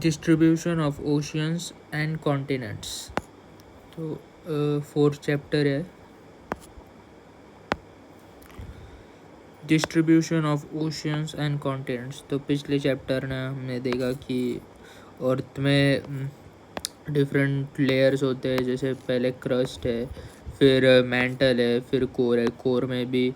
Distribution of oceans and continents. तो fourth chapter है distribution of oceans and continents. तो पिछले चैप्टर में हमने देखा कि अर्थ में डिफरेंट लेयर्स होते हैं, जैसे पहले क्रस्ट है, फिर मैंटल है, फिर कोर है। कोर में भी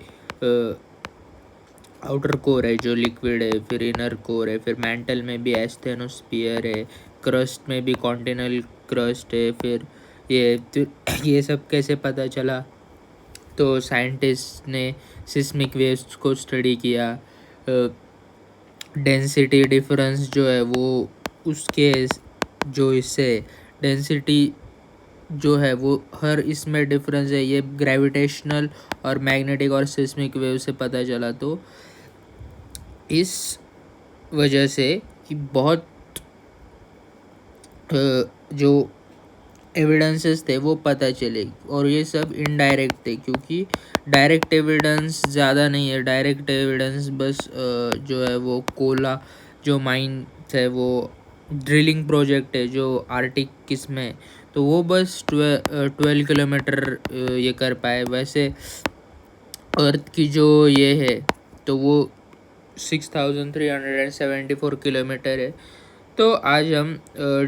आउटर कोर है जो लिक्विड है, फिर इनर कोर है, फिर मैंटल में भी एस्थेनोस्फीयर है, क्रस्ट में भी कॉन्टिनल क्रस्ट है। फिर ये सब कैसे पता चला? तो साइंटिस्ट ने सिस्मिक वेव्स को स्टडी किया। डेंसिटी डिफरेंस जो है वो उसके जो इससे डेंसिटी जो है वो हर इसमें डिफरेंस है, ये ग्रेविटेशनल और मैग्नेटिक और सिस्मिक वेव से पता चला। तो इस वजह से कि बहुत जो एविडेंसेस थे वो पता चले, और ये सब इनडायरेक्ट थे क्योंकि डायरेक्ट एविडेंस ज़्यादा नहीं है। डायरेक्ट एविडेंस बस जो है वो कोला जो माइन है, वो ड्रिलिंग प्रोजेक्ट है जो आर्टिक किस में, तो वो बस 12 किलोमीटर ये कर पाए। वैसे अर्थ की जो ये है तो वो 6374 किलोमीटर है। तो आज हम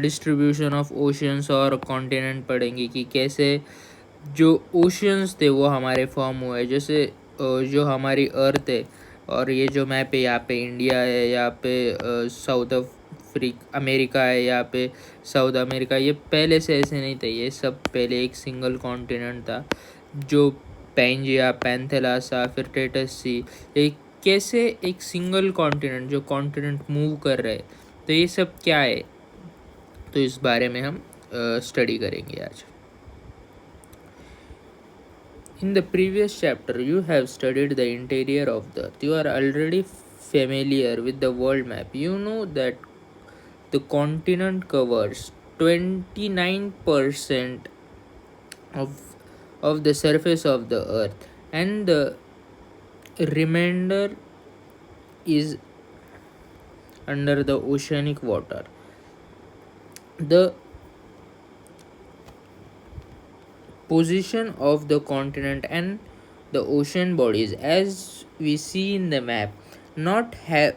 डिस्ट्रीब्यूशन ऑफ ओशियंस और कॉन्टिनेंट पढ़ेंगे कि कैसे जो ओशियंस थे वो हमारे फॉर्म हुए। जैसे जो हमारी अर्थ है, और ये जो मैप है, यहाँ पे इंडिया है, यहाँ पे साउथ अमेरिका है, यहाँ पे साउथ अमेरिका। ये पहले से ऐसे नहीं थे, ये सब पहले एक सिंगल कॉन्टिनेंट था। जो पैंजिया, पैंथेलासा, फिर टेटस सी, एक कैसे एक सिंगल कॉन्टिनेंट जो कॉन्टिनेंट मूव कर रहे हैं, तो ये सब क्या है, तो इस बारे में हम स्टडी करेंगे आज। In the previous chapter, you have studied the interior of the Earth. You are already familiar with the world map. You know that the continent covers 29% of, of the surface of the Earth, and the remainder is under the oceanic water. The position of the continent and the ocean bodies, as we see in the map, not have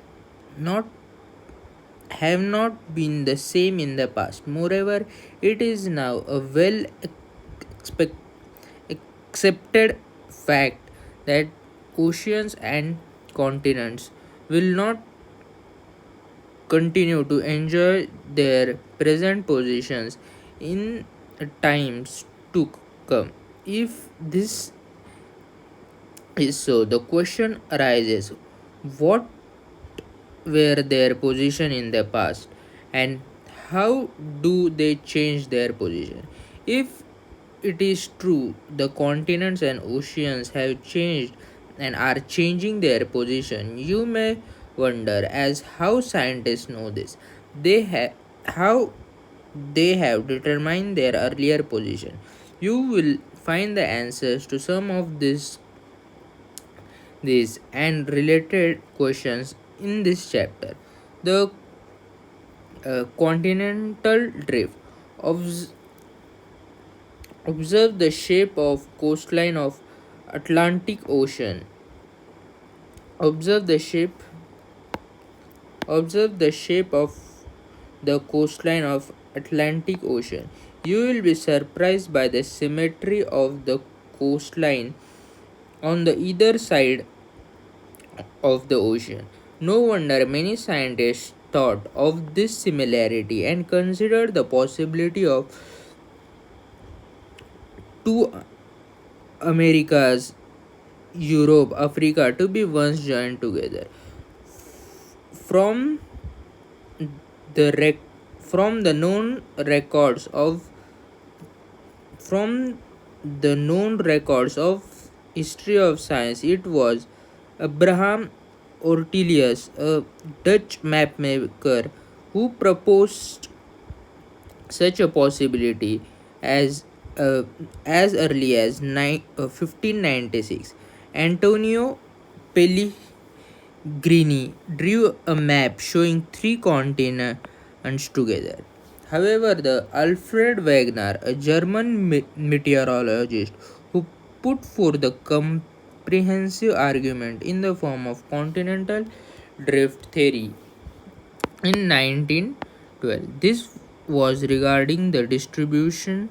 not been the same in the past. Moreover, it is now a well accepted fact that oceans and continents will not continue to enjoy their present positions in times to come. If this is so, the question arises, what were their position in the past, and how do they change their position? If it is true the continents and oceans have changed and are changing their position, you may wonder as how scientists know this. How they have determined their earlier position. You will find the answers to some of these and related questions in this chapter. The continental drift. Observe the shape of coastline of Atlantic Ocean. Observe the shape of the coastline of Atlantic Ocean. You will be surprised by the symmetry of the coastline on the either side of the ocean. No wonder many scientists thought of this similarity and considered the possibility of two Americas, Europe, Africa to be once joined together. From the from the known records of from the known records of history of science, it was Abraham Ortelius, a Dutch mapmaker, who proposed such a possibility as as early as 1596. Antonio Pellegrini drew a map showing three together. However, the Alfred Wegener, a German meteorologist who put forth the comprehensive argument in the form of continental drift theory in 1912. This was regarding the distribution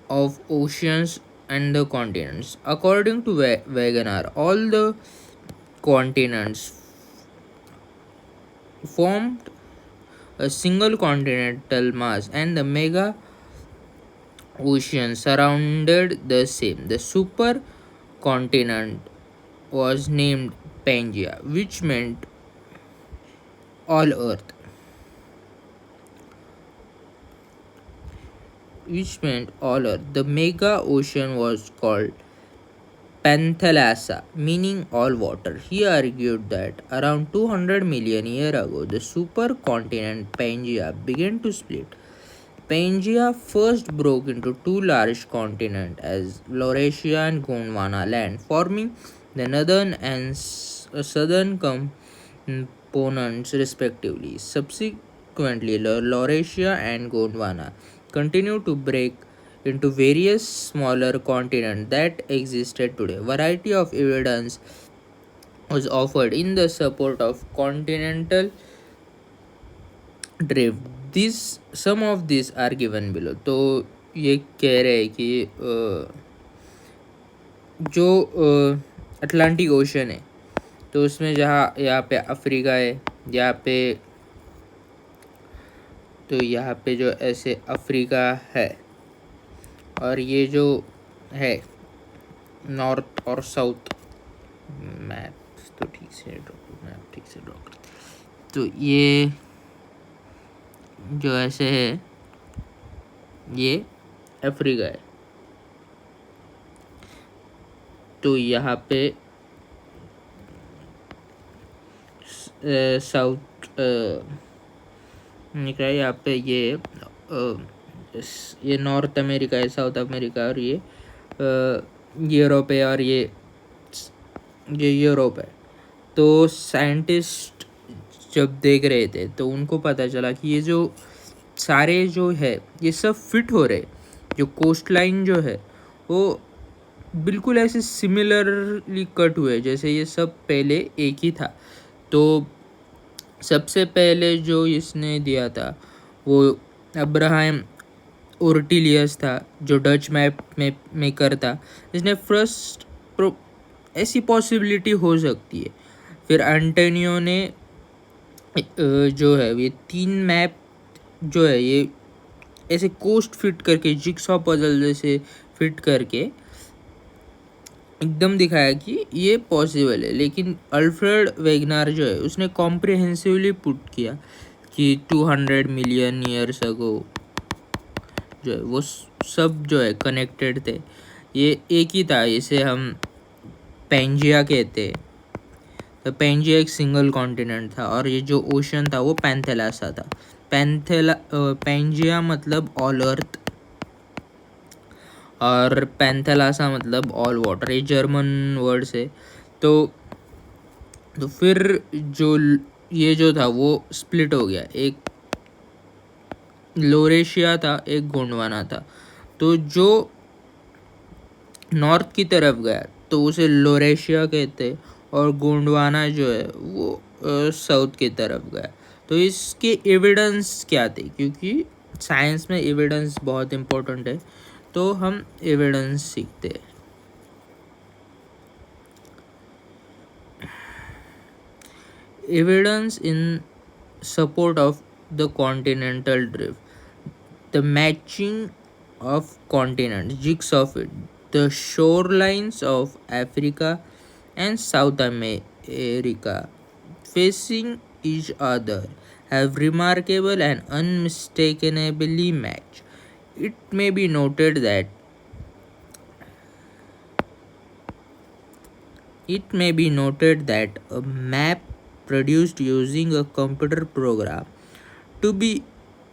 of oceans and the continents. According to Wegener, all the continents formed a single continental mass and the mega ocean surrounded the same. The supercontinent was named Pangaea, all Earth, which meant all Earth. The mega ocean was called Panthalassa, meaning all water. He argued that around 200 million years ago, the supercontinent Pangaea began to split. Pangaea first broke into two large continents as Laurasia and Gondwana land, forming the northern and southern components respectively. Subsequently, Laurasia and Gondwana continued to break into various smaller continents that existed today. Variety of evidence was offered in the support of continental drift. This some of these are given below. तो ये कह रहे हैं कि जो Atlantic ocean है तो उसमें जहाँ यहाँ पे अफ्रीका है, यहाँ पे तो यहाँ पे जो ऐसे अफ्रीका है और ये जो है नॉर्थ और साउथ, मैप तो ठीक से ड्रॉ करते, तो ये जो ऐसे है ये अफ्रीका है, तो यहाँ पे साउथ निकला है, यहाँ पे ये नॉर्थ अमेरिका है, साउथ अमेरिका, और ये यूरोप है, और ये यूरोप है. तो साइंटिस्ट जब देख रहे थे तो उनको पता चला कि ये जो सारे जो है ये सब फिट हो रहे, जो कोस्ट लाइन जो है वो बिल्कुल ऐसे सिमिलरली कट हुए जैसे ये सब पहले एक ही था. तो सबसे पहले जो इसने दिया था वो अब्राहम ओर्टिलियस था, जो डच मैप में मेकर था. इसने फर्स्ट ऐसी पॉसिबिलिटी हो सकती है. फिर एंटोनियो ने जो है ये 3 मैप जो है ये ऐसे कोस्ट फिट करके जिक्सॉ पजल जैसे फिट करके एकदम दिखाया कि ये पॉसिबल है. लेकिन अल्फ्रेड वेगनार जो है उसने कॉम्प्रिहेंसिवली पुट किया कि 200 मिलियन ईयर्स अगो जो है वो सब जो है कनेक्टेड थे, ये एक ही था. इसे हम पैंजिया कहते हैं. तो पैंजिया एक सिंगल कॉन्टिनेंट था और ये जो ओशन था वो पैंथेलासा था. पैंजिया मतलब ऑल अर्थ और पैंथेलासा मतलब ऑल वाटर, ये जर्मन वर्ड से. तो फिर जो ये जो था वो स्प्लिट हो गया, एक लोरेशिया था, एक गोंडवाना था. तो जो नॉर्थ की तरफ गया तो उसे लोरेशिया कहते, और गोंडवाना जो है वो साउथ की तरफ गया. तो इसके एविडेंस क्या थे, क्योंकि साइंस में एविडेंस बहुत इम्पोर्टेंट है, तो हम एविडेंस सीखते हैं. Evidence in support of the continental drift, the matching of continents, jigs of it, the shorelines of Africa and South America facing each other have remarkable and unmistakably matched. It may be noted that a map produced using a computer program to be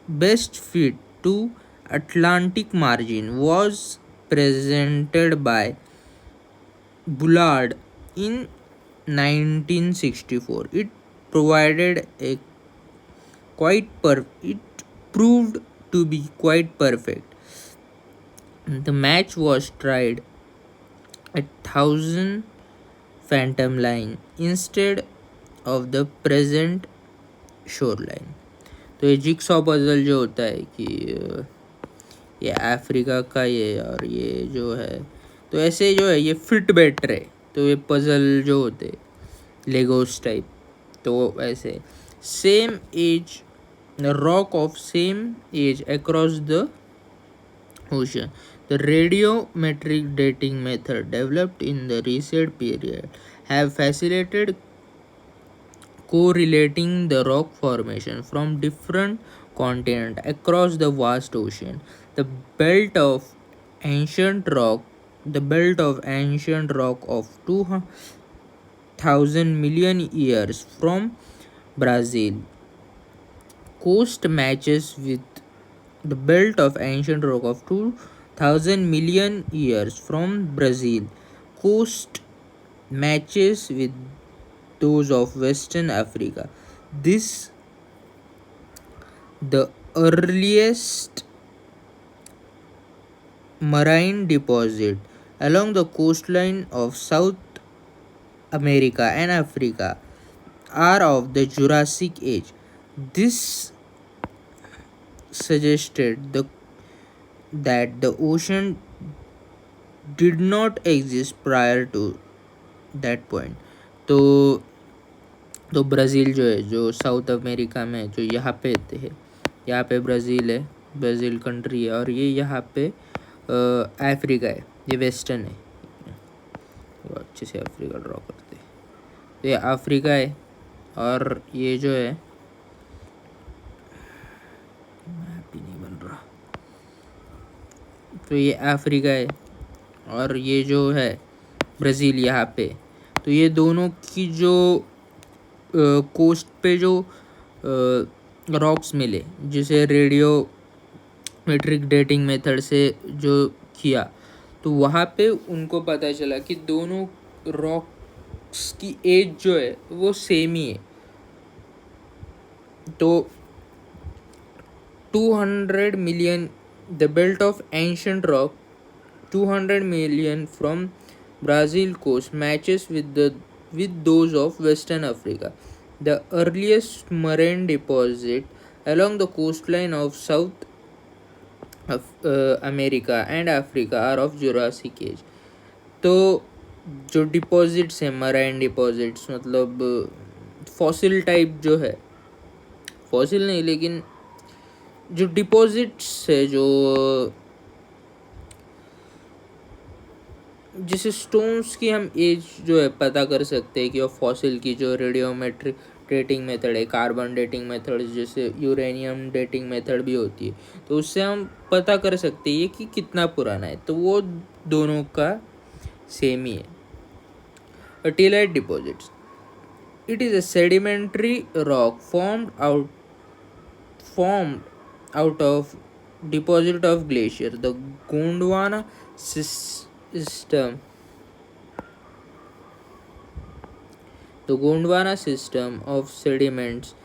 best fit to Atlantic margin was presented by Bullard in 1964. It provided a it proved to be quite perfect. The match was tried at 1000 Phantom Line instead of the present shoreline. तो ये jigsaw puzzle जो होता है कि ये Africa का ये और ये जो है, तो ऐसे जो है ये फिट बैठ रहे, तो ये पजल जो होते लेगोस टाइप, तो ऐसे same as rock of same age across the ocean. The radiometric dating method developed in the recent period have facilitated correlating the rock formation from different continents across the vast ocean. The belt of ancient rock, the belt of ancient rock of 2,000 million years from Brazil coast matches with the belt of ancient rock of 2,000 million years from Brazil coast matches with those of Western Africa. This the earliest marine deposit along the coastline of South America and Africa are of the Jurassic age. This suggested that the ocean did not exist prior to that point. तो Brazil जो है, जो south America में, जो यहाँ पे थे, यहाँ पे ब्राज़ील है, ब्राज़ील कंट्री है, और ये यहाँ पे अफ्रीका है, ये वेस्टर्न है, वो अच्छे से अफ्रीका ड्रॉ करते हैं, तो ये अफ्रीका है, और ये जो है मैप ही नहीं बन रहा, तो ये अफ्रीका है, और ये जो है ब्राज़ील यहाँ पे, तो ये दोनों की जो कोस्ट पे जो रॉक्स मिले, जिसे रेडियो मेट्रिक डेटिंग मेथड से जो किया, तो वहाँ पे उनको पता चला कि दोनों रॉक्स की एज जो है वो सेम ही है. तो 200 million, the belt of ancient rock 200 million from Brazil coast matches with those of Western Africa. The earliest marine deposit along the coastline of South America and Africa are of Jurassic age. तो जो deposits हैं, marine deposits, मतलब fossil type जो है, fossil नहीं लेकिन जो deposits है, जो जिस स्टोन्स की हम एज जो है पता कर सकते हैं कि, और फॉसिल की जो रेडियोमेट्रिक डेटिंग मेथड है, कार्बन डेटिंग मेथड, जैसे यूरेनियम डेटिंग मेथड भी होती है, तो उससे हम पता कर सकते हैं कि कितना पुराना है, तो वो दोनों का सेम ही है. Artillite deposits. It is a sedimentary rock formed out of deposit of glacier. The Gondwana system. The Gondwana system of sediments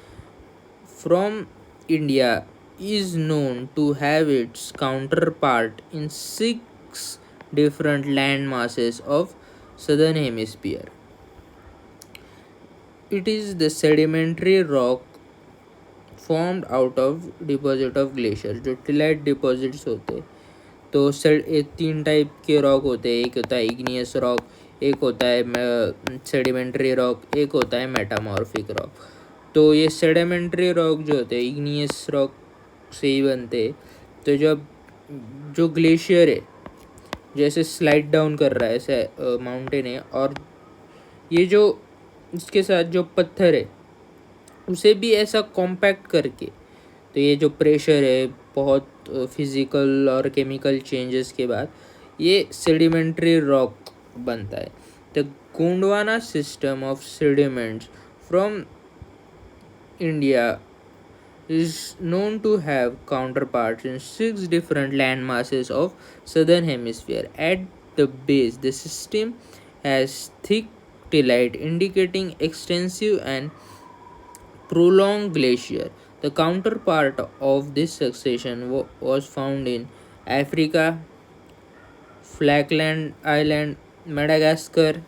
from India is known to have its counterpart in 6 different land masses of southern hemisphere. It is the sedimentary rock formed out of deposit of glacier. जो tillite deposits होते हैं, तो 3 type के rock होते हैं. एक होता है इग्नियस रॉक, एक होता है सेडिमेंट्री रॉक, एक होता है मेटामॉर्फिक रॉक. तो ये सेडिमेंट्री रॉक जो होते हैं इग्नियस रॉक से ही बनते हैं. तो जब जो ग्लेशियर है जैसे स्लाइड डाउन कर रहा है, ऐसे माउंटेन है, और ये जो इसके साथ जो पत्थर है उसे भी ऐसा कॉम्पैक्ट करके, तो ये जो प्रेशर है, बहुत फिज़िकल और केमिकल चेंजेस के बाद ये सेडिमेंट्री रॉक बनता है. The Gondwana system of sediments from India is known to have counterparts in 6 different land masses of southern hemisphere. At the base, the system has thick tillite indicating extensive and prolonged glacier. The counterpart of this succession was found in Africa, Falkland Island, Madagascar,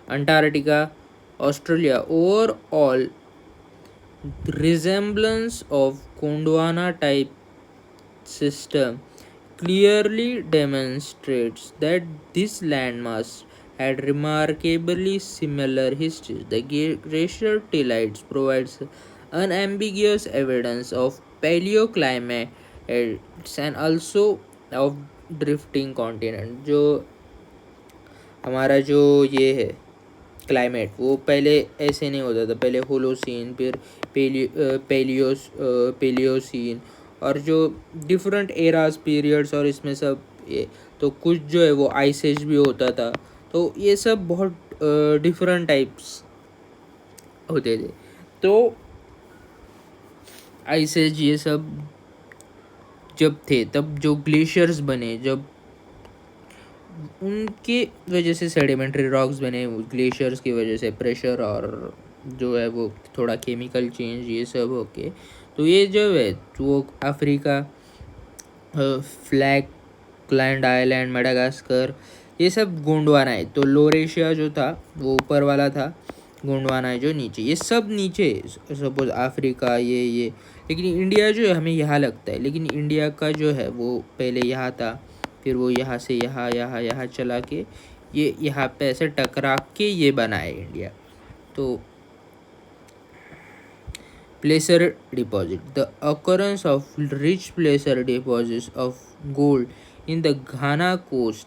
Antarctica, Australia. Overall, the resemblance of Gondwana type system clearly demonstrates that this landmass had remarkably similar histories. The glacial tillates provides unambiguous evidence of paleoclimates and also of drifting continent. जो हमारा जो ये है climate वो पहले ऐसे नहीं होता था, पहले होलोसीन फिर पेलियोसीन और जो डिफरेंट एराज पीरियड्स और इसमें सब ये तो कुछ जो है वो आइस एज भी होता था। तो ये सब बहुत डिफरेंट टाइप्स होते थे। तो आइस एज ये सब जब थे तब जो ग्लेशियर्स बने, जब उनके वजह से सेडिमेंट्री रॉक्स बने, ग्लेशियर्स की वजह से प्रेशर और जो है वो थोड़ा केमिकल चेंज ये सब होके तो ये जो है वो अफ्रीका, फ्लैकलैंड आइलैंड, मेडागास्कर ये सब गोंडवाना है। तो लोरेशिया जो था वो ऊपर वाला था, गोंडवाना है जो नीचे, ये सब नीचे सपोज अफ्रीका ये लेकिन इंडिया जो है हमें यहाँ लगता है, लेकिन इंडिया का जो है वो पहले यहाँ था, फिर वो यहाँ से यहाँ यहाँ यहाँ चला के ये यहाँ पे ऐसे टकरा के ये बना है इंडिया। तो placer deposit. The occurrence of rich placer deposits of gold in the Ghana coast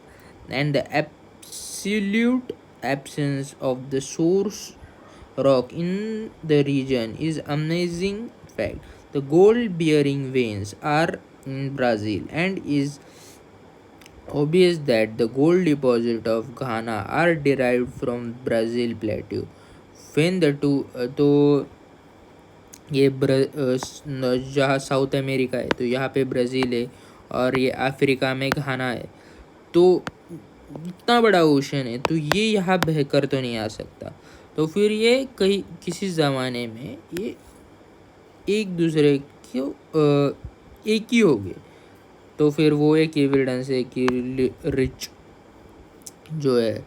and the absolute absence of the source rock in the region is amazing fact. The gold bearing veins are in Brazil and is obvious that the gold deposit of Ghana are derived from Brazil plateau. When the two तो ये जहाँ south America है तो यहाँ पे Brazil है और ये अफ्रीका में घाना है। तो इतना बड़ा ओशन है तो ये यहाँ बहकर तो नहीं आ सकता। तो फिर ये कहीं किसी ज़माने में ये एक दूसरे क्यों एक ही हो गए। तो फिर वो एक एविडेंस है कि रिच जो है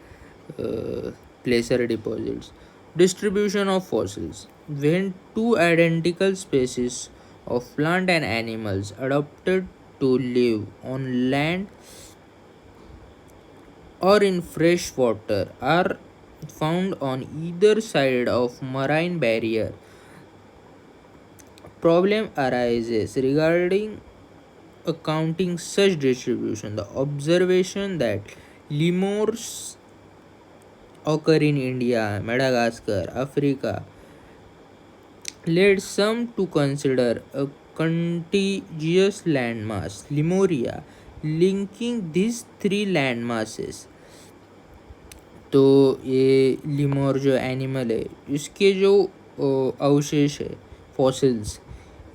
प्लेसर deposits. Distribution of fossils. When two identical species of plant and animals adapted to live on land or in fresh water are found on either side of marine barrier, problem arises regarding accounting such distribution. The observation that lemurs occur in India, Madagascar, Africa led some to consider a contiguous landmass, Lemuria, linking these three landmasses. तो ये लिमोर जो animal है इसके जो अवशेष है fossils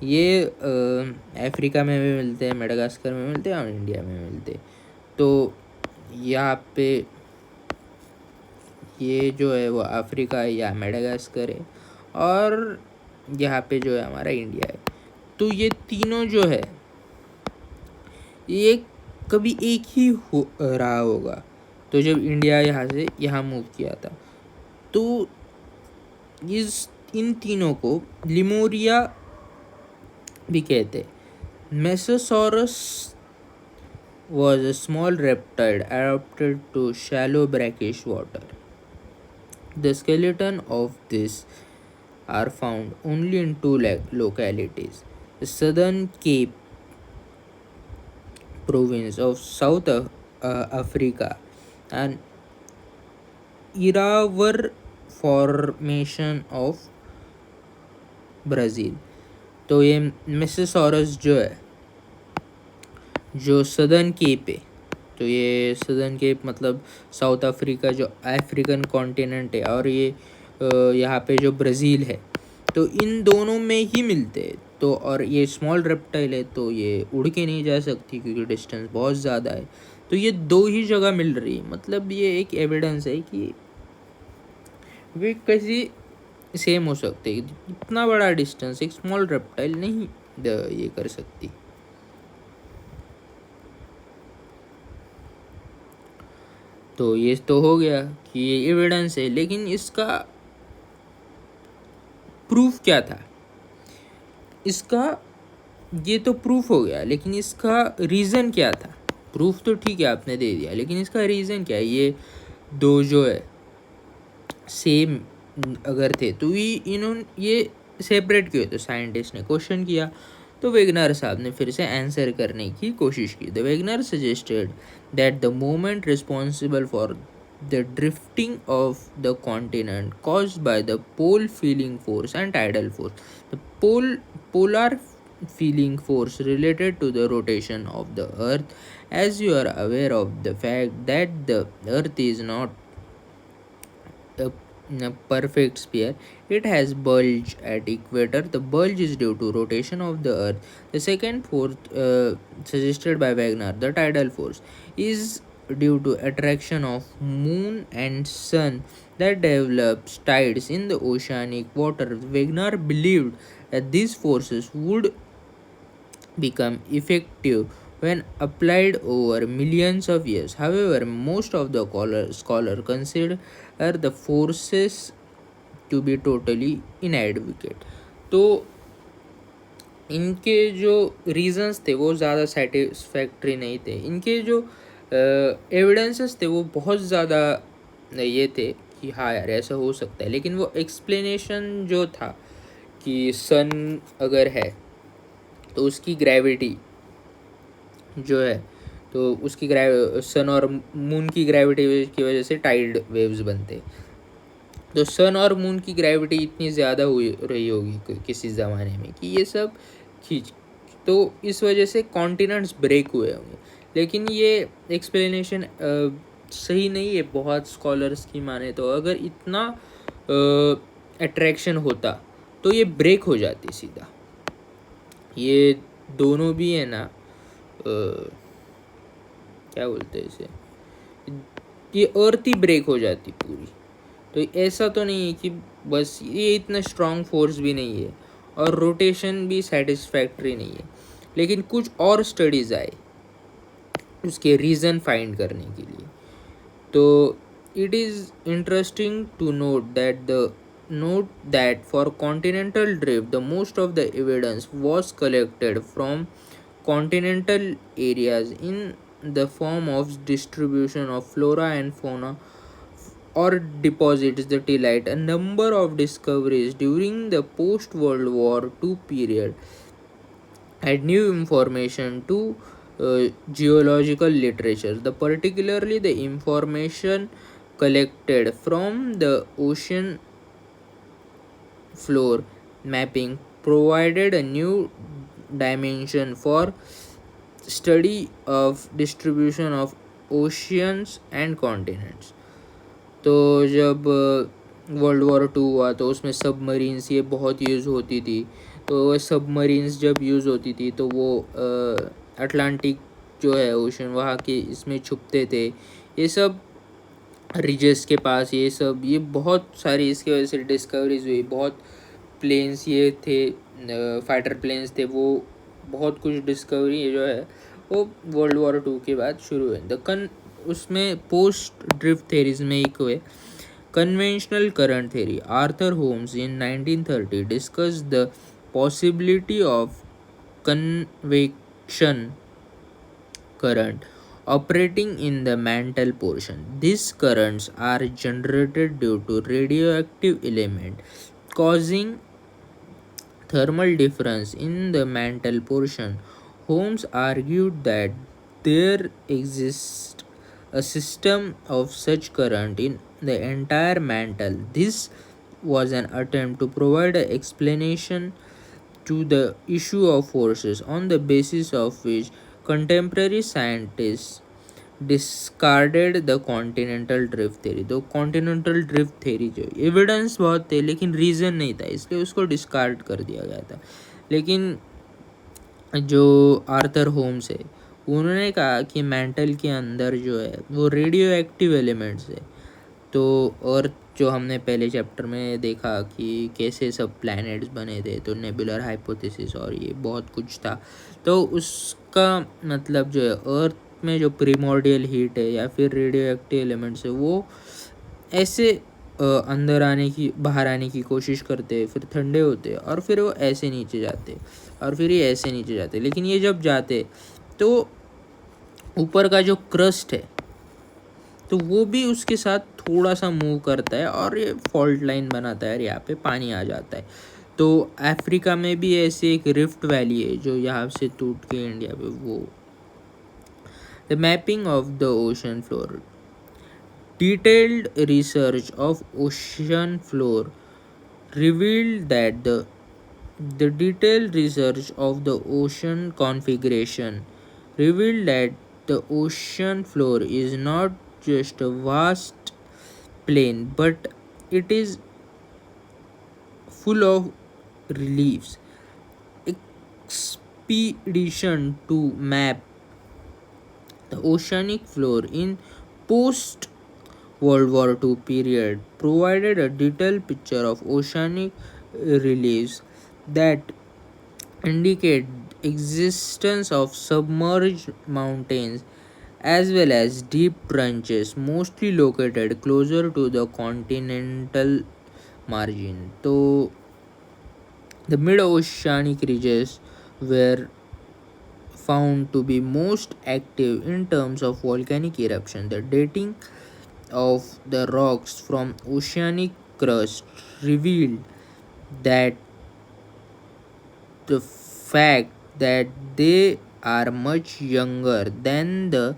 ये Africa में भी मिलते हैं, मेडागास्कर में मिलते हैं और इंडिया में मिलते हैं। तो यहाँ पे ये जो है वो अफ्रीका है या मेडागास्कर है और यहाँ पे जो है हमारा इंडिया है। तो ये तीनों जो है ये कभी एक ही हो रहा होगा। तो जब इंडिया यहाँ से यहाँ मूव किया था तो इन तीनों को लिमोरिया भी कहते। मेसोसॉरस was a small reptile adapted to shallow brackish water. The skeleton of this are found only in two localities: the southern Cape province of South Africa and Iravar formation of Brazil. तो ये मेसोसॉरस जो है जो southern cap है, तो ये southern cap मतलब south Africa जो अफ्रीकन कॉन्टिनेंट है और ये यहाँ पे जो ब्राज़ील है तो इन दोनों में ही मिलते हैं। तो और ये स्मॉल रेप्टाइल है तो ये उड़ के नहीं जा सकती क्योंकि डिस्टेंस बहुत ज़्यादा है। तो ये दो ही जगह मिल रही है, मतलब ये एक एविडेंस है कि वे किसी सेम हो सकते हैं। इतना बड़ा डिस्टेंस एक स्मॉल रेप्टाइल नहीं ये कर सकती। तो ये तो हो गया कि ये एविडेंस है, लेकिन इसका प्रूफ क्या था? इसका ये तो प्रूफ हो गया, लेकिन इसका रीज़न क्या था? प्रूफ तो ठीक है आपने दे दिया, लेकिन इसका रीज़न क्या है? ये दो जो है सेम अगर थे तो इन्होंने ये सेपरेट क्यों? तो साइंटिस्ट ने क्वेश्चन किया, तो वेगनर साहब ने फिर से आंसर करने की कोशिश की। The Wegener suggested that the movement responsible for the drifting of the continent caused by the pole feeling force and tidal force. The polar feeling force related to the rotation of the earth. As you are aware of the fact that the earth is not a, a perfect sphere, it has bulge at equator. The bulge is due to rotation of the earth. The second force suggested by Wagner, the tidal force, is due to attraction of moon and sun that develops tides in the oceanic water. Wagner believed that these forces would become effective when applied over millions of years. However, most of the scholar consider the forces to be totally inadequate. तो इनके जो reasons थे वो ज़्यादा satisfactory नहीं थे। इनके जो एविडेंसेस थे वो बहुत ज़्यादा ये थे कि हाँ यार ऐसा हो सकता है, लेकिन वो एक्सप्लेनेशन जो था कि सन अगर है तो उसकी ग्रेविटी जो है, तो उसकी सन और मून की ग्रेविटी की वजह से टाइड वेव्स बनते। तो सन और मून की ग्रेविटी इतनी ज़्यादा हुई रही होगी किसी ज़माने में कि ये सब खींच, तो इस वजह से कॉन्टिनेंट्स ब्रेक हुए होंगे। लेकिन ये एक्सप्लेनेशन सही नहीं है बहुत स्कॉलर्स की माने तो। अगर इतना अट्रैक्शन होता तो ये ब्रेक हो जाती सीधा। ये दोनों भी है ना क्या बोलते हैं इसे, ये अर्थ ही ब्रेक हो जाती पूरी। तो ऐसा तो नहीं है कि बस ये इतना स्ट्रॉन्ग फोर्स भी नहीं है और रोटेशन भी सेटिस्फैक्ट्री नहीं है। लेकिन कुछ और स्टडीज़ आए उसके रीज़न फाइंड करने के लिए। तो it is interesting to note that for continental drift the most of the evidence was collected from continental areas in the form of distribution of flora and fauna or deposits that delight. A number of discoveries during the post World War II period add new information to geological literature. The particularly the information collected from the ocean floor mapping provided a new dimension for study of distribution of oceans and continents. तो जब world war to हुआ तो उसमें submarines ये बहुत use होती थी। तो सबमरीन्स जब यूज़ होती थी तो वो अटलांटिक जो है ओशन वहाँ के इसमें छुपते थे। ये सब रिजेस के पास ये सब ये बहुत सारी इसकी वजह से डिस्कवरीज हुई। बहुत प्लेन्स ये थे, फाइटर प्लेन्स थे, वो बहुत कुछ डिस्कवरी जो है वो वर्ल्ड वॉर टू के बाद शुरू हुए। उसमें पोस्ट ड्रिफ्ट थेरीज में एक हुए conventional current theory. Arthur Holmes in 1930 discuss the possibility of convection current operating in the mantle portion. These currents are generated due to radioactive element causing thermal difference in the mantle portion. Holmes argued that there exists a system of such current in the entire mantle. This was an attempt to provide an explanation to the issue of forces on the basis of which contemporary scientists discarded the continental drift theory. तो continental drift theory जो evidence बहुत थे लेकिन reason नहीं था, इसलिए उसको discard कर दिया गया था। लेकिन जो आर्थर होम्स है उन्होंने कहा कि मेंटल के अंदर जो है वो रेडियो एक्टिव एलिमेंट्स है। तो अर्थ जो हमने पहले चैप्टर में देखा कि कैसे सब प्लैनेट्स बने थे, तो नेबुलर हाइपोथेसिस और ये बहुत कुछ था। तो उसका मतलब जो है, अर्थ में जो प्रीमोर्डियल हीट है या फिर रेडियो एक्टिव एलिमेंट्स है, वो ऐसे अंदर आने की बाहर आने की कोशिश करते हैं, फिर ठंडे होते हैं और फिर वो ऐसे नीचे जाते और फिर ये ऐसे नीचे जाते। लेकिन ये जब जाते तो ऊपर का जो क्रस्ट है तो वो भी उसके साथ थोड़ा सा मूव करता है और ये फॉल्ट लाइन बनाता है और यहाँ पे पानी आ जाता है। तो अफ्रीका में भी ऐसे एक रिफ्ट वैली है जो यहाँ से टूट के इंडिया पे वो। The mapping of the ocean floor. Detailed research of ocean floor revealed that the detailed research of the ocean configuration revealed that the ocean floor is not just a vast plain, but it is full of reliefs. Expedition to map the oceanic floor in post World War II period provided a detailed picture of oceanic reliefs that indicate existence of submerged mountains as well as deep trenches mostly located closer to the continental margin. So the mid-oceanic ridges were found to be most active in terms of volcanic eruption. The dating of the rocks from oceanic crust revealed that the fact that they are much younger than the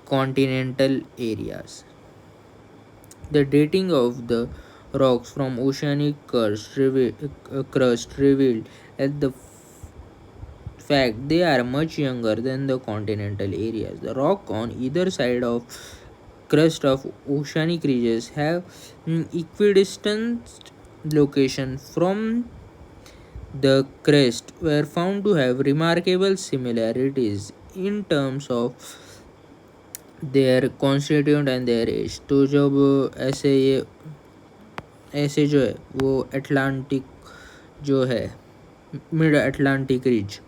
continental areas. The dating of the rocks from oceanic crust revealed that the fact they are much younger than the continental areas. The rock on either side of crust of oceanic ridges have equidistant location from the crest were found to have remarkable similarities in terms of their constituent and their age. तो जब ऐसे जो है वो Atlantic जो है mid Atlantic ridge,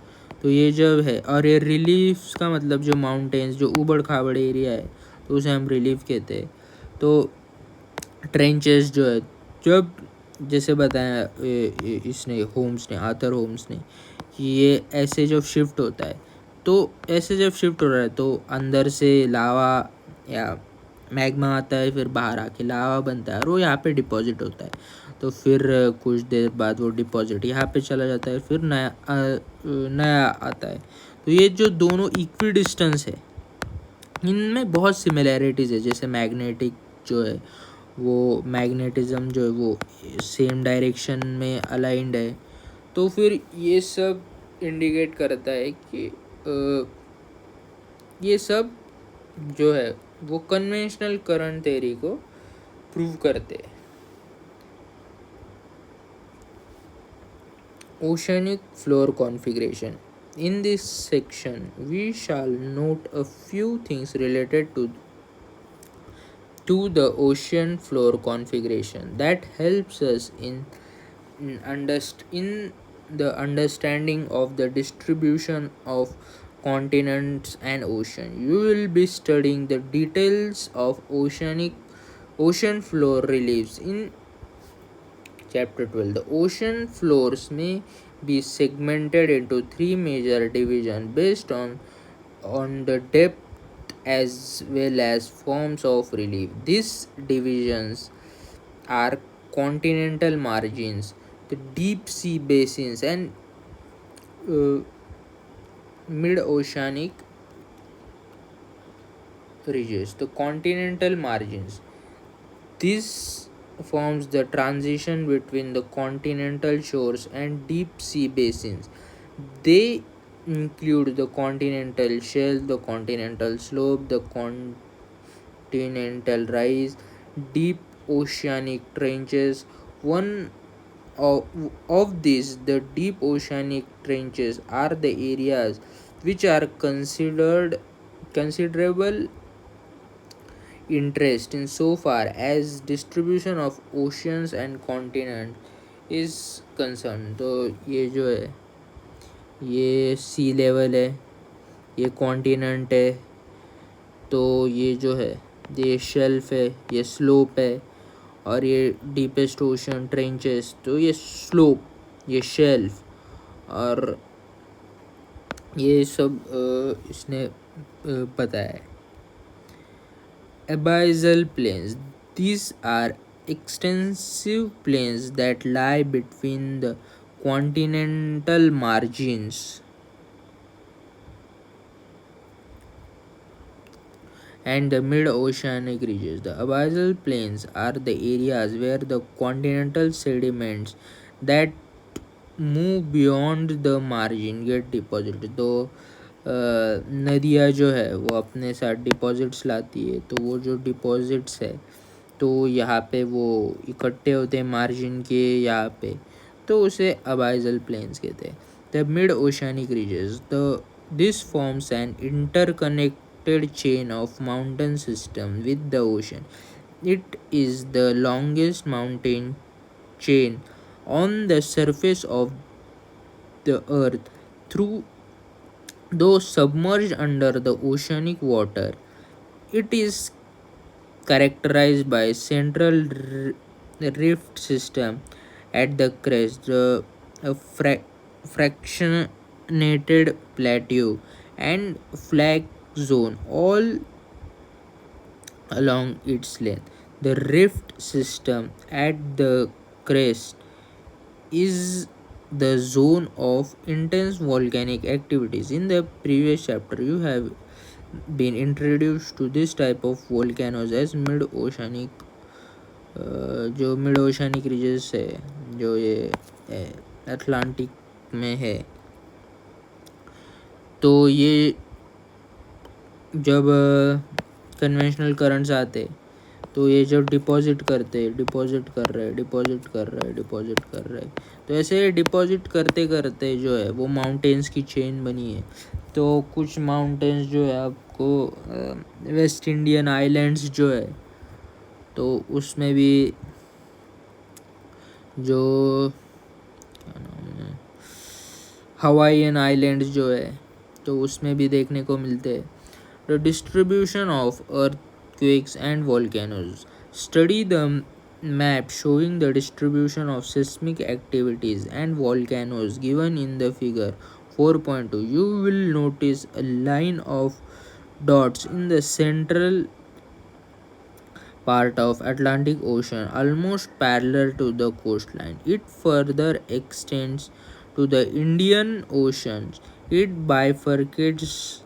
तो ये जब है और ये रिलीफ्स का मतलब जो माउंटेन्स जो उबड़ खाबड़ एरिया है तो उसे हम रिलीफ कहते हैं। तो ट्रेंचेस जो है जब जैसे बताया इसने होम्स ने आर्थर होम्स ने कि ये ऐसे जब शिफ्ट होता है, तो ऐसे जब शिफ्ट हो रहा है तो अंदर से लावा या मैग्मा आता है, फिर बाहर आके लावा बनता है और वो यहाँ पे डिपॉजिट होता है। तो फिर कुछ देर बाद वो डिपॉजिट यहाँ पे चला जाता है, फिर नया आता है। तो ये जो दोनों इक्वी डिस्टेंस है इनमें बहुत सिमिलैरिटीज़ है। जैसे मैग्नेटिक जो है वो मैग्नेटिज्म जो है वो सेम डायरेक्शन में अलाइंड है। तो फिर ये सब इंडिकेट करता है कि ये सब जो है वो कन्वेंशनल करंट थ्योरी को प्रूव करते हैं। Oceanic floor configuration. In this section, we shall note a few things related to the ocean floor configuration that helps us in the understanding of the distribution of continents and ocean. You will be studying the details of ocean floor reliefs in chapter 12. The ocean floors may be segmented into three major divisions based on the depth as well as forms of relief. These divisions are continental margins, the deep sea basins, and uh, mid oceanic ridges. The continental margins. This forms the transition between the continental shores and deep sea basins. They include the continental shelf, the continental slope, the continental rise, deep oceanic trenches. One of these, the deep oceanic trenches, are the areas which are considered considerable interest in so far as distribution of oceans and continent is concerned. तो ये जो है ये सी level है, ये continent है, तो ये जो है ये शेल्फ है, ये स्लोप है, और ये डीपेस्ट ओशन ट्रेंचेस, तो ये स्लोप, ये शेल्फ, और ये सब इसने बताया है. Abyssal plains. These are extensive plains that lie between the continental margins and the mid-oceanic ridges. The abyssal plains are the areas where the continental sediments that move beyond the margin get deposited. तो नदियाँ जो है वो अपने साथ deposits लाती है, तो वो जो डिपॉजिट्स है तो यहाँ पे वो इकट्ठे होते हैं मार्जिन के यहाँ पे, तो उसे अबाइजल प्लेन्स कहते हैं. The mid oceanic ridges, the this forms an interconnected chain of mountain system with the ocean. It is the longest mountain chain on the surface of the earth. Though submerged under the oceanic water, it is characterized by central rift system at the crest, a fractionated plateau, and flag zone all along its length. The rift system at the crest is the zone of intense volcanic activities. In the previous chapter, you have been introduced to this type of volcanoes as mid-oceanic, जो mid oceanic रीजस है जो ये Atlantic में है. तो ये जब conventional currents आते तो ये जब डिपॉजिट करते, डिपॉजिट कर रहे, तो ऐसे डिपॉजिट करते करते जो है वो माउंटेन्स की चेन बनी है. तो कुछ माउंटेन्स जो है आपको वेस्ट इंडियन आइलैंड्स जो है तो उसमें भी जो क्या नाम है हवाईयन आइलैंड्स जो है तो उसमें भी देखने को मिलते हैं. The distribution of earthquakes and volcanoes. Study the map showing the distribution of seismic activities and volcanoes given in the figure 4.2. You will notice a line of dots in the central part of Atlantic Ocean almost parallel to the coastline. It further extends to the Indian Ocean. It bifurcates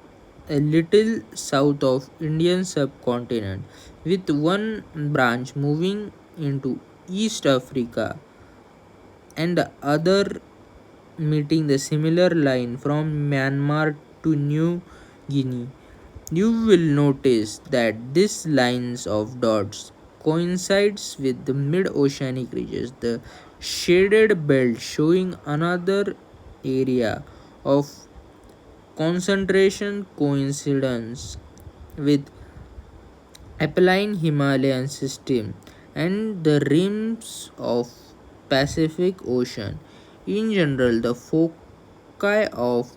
a little south of Indian subcontinent, with one branch moving into East Africa and the other meeting the similar line from Myanmar to New Guinea. You will notice that this lines of dots coincides with the mid-oceanic ridges. The shaded belt showing another area of concentration coincidence with Alpine Himalayan system and the rims of Pacific Ocean. In general, the foci of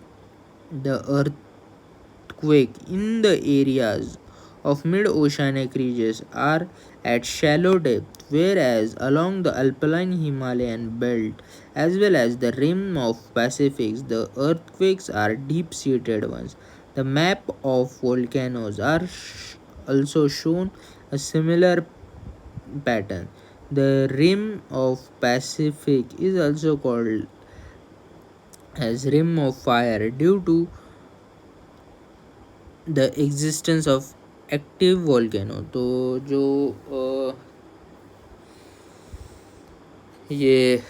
the earthquake in the areas of mid-oceanic ridges are at shallow depth, whereas along the alpine Himalayan belt as well as the rim of Pacific, the earthquakes are deep-seated ones. The map of volcanoes are also shown a similar pattern. The rim of Pacific is also called as rim of fire due to the existence of active volcano. तो जो ये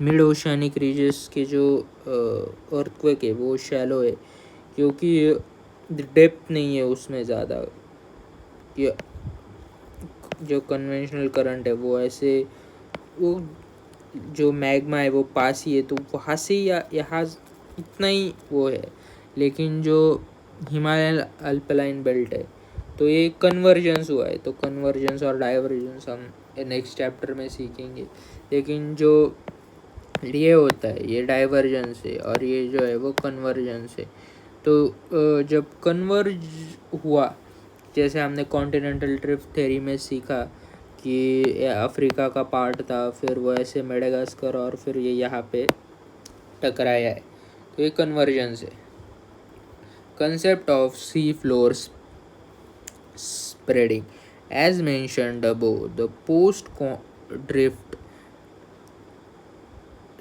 mid oceanic रीजस के जो earthquake है वो shallow है क्योंकि depth नहीं है उसमें ज़्यादा. ये जो कन्वेंशनल करंट है वो ऐसे वो जो मैग्मा है वो पास ही है तो वहाँ से यहाँ इतना ही वो है. लेकिन जो हिमालयन अल्पाइन बेल्ट है तो ये कन्वर्जेंस हुआ है, तो कन्वर्जेंस और डाइवर्जेंस हम नेक्स्ट चैप्टर में सीखेंगे। लेकिन जो ये होता है ये डाइवर्जेंस है और ये जो है वो कन्वर्जेंस है। तो जब कन्वर्ज हुआ, जैसे हमने कॉन्टिनेंटल ड्रिफ्ट थ्योरी में सीखा कि ये अफ्रीका का पार्ट था, फिर वो ऐसे मेडागास्कर और फिर ये यहाँ पे टकराया है, तो ये कन्वर्जेंस है। Concept of sea floors spreading. As mentioned above, the post drift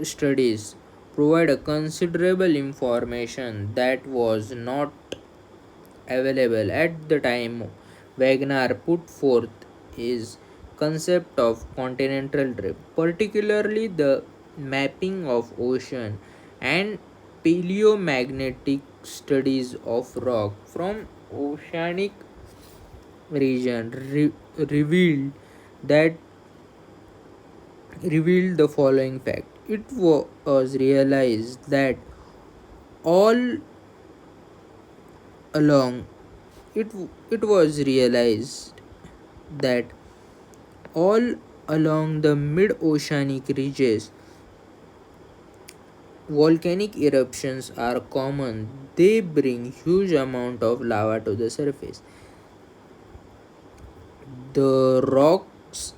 studies provide a considerable information that was not available at the time Wagner put forth his concept of continental drift, particularly the mapping of ocean and paleomagnetic studies of rock from oceanic region that revealed the following fact. It was realized that all along it was realized that all along the mid-oceanic ridges volcanic eruptions are common. They bring huge amount of lava to the surface. The rocks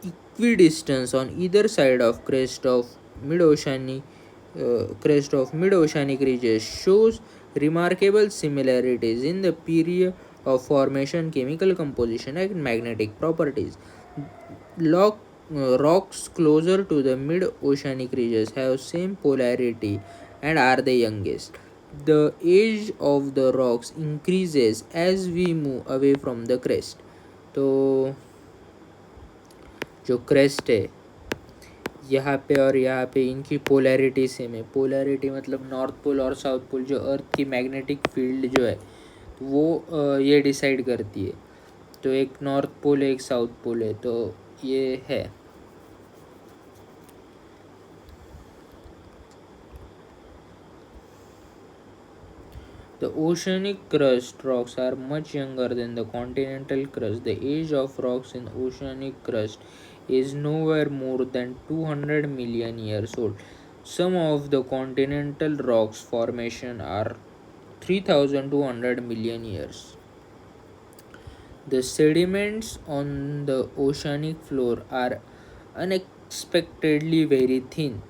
equidistance on either side of crest of mid-oceanic ridges shows remarkable similarities in the period of formation, chemical composition, and magnetic properties. Rocks closer to the mid-oceanic ridges have same polarity and are the youngest. The age of the rocks increases as we move away from the crest. तो जो crest है यहाँ पे और यहाँ पे इनकी polarity same है। पोलैरिटी मतलब नॉर्थ पोल और साउथ पोल, जो अर्थ की मैग्नेटिक फील्ड जो है वो ये डिसाइड करती है। तो एक नॉर्थ पोल है, एक साउथ पोल है, तो ये है। The oceanic crust rocks are much younger than the continental crust. The age of rocks in oceanic crust is nowhere more than 200 million years old. Some of the continental rocks formation are 3200 million years. The sediments on the oceanic floor are unexpectedly very thin.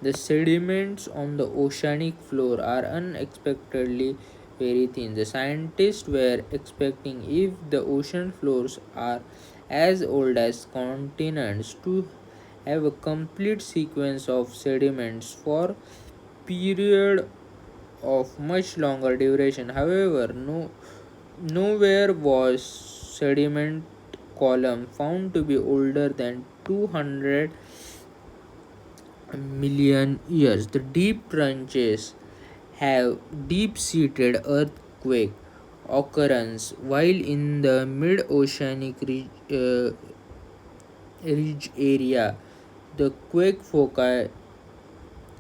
The sediments on the oceanic floor are unexpectedly very thin. The scientists were expecting, if the ocean floors are as old as continents, to have a complete sequence of sediments for period of much longer duration. However, nowhere was sediment column found to be older than 200 million years. The deep trenches have deep-seated earthquake occurrence, while in the mid-oceanic ridge area, the quake foci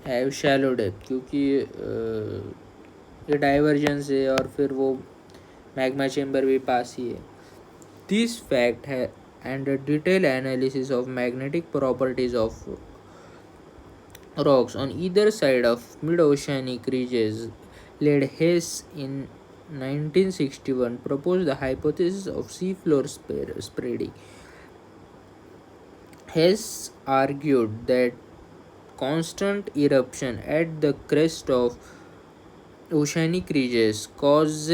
have shallow depth, क्योंकि ये divergence है और फिर वो magma chamber भी पास ही है. This fact and a detailed analysis of magnetic properties of rocks on either side of mid-oceanic ridges led Hess in 1961 proposed the hypothesis of seafloor spreading. Hess argued that constant eruption at the crest of oceanic ridges cause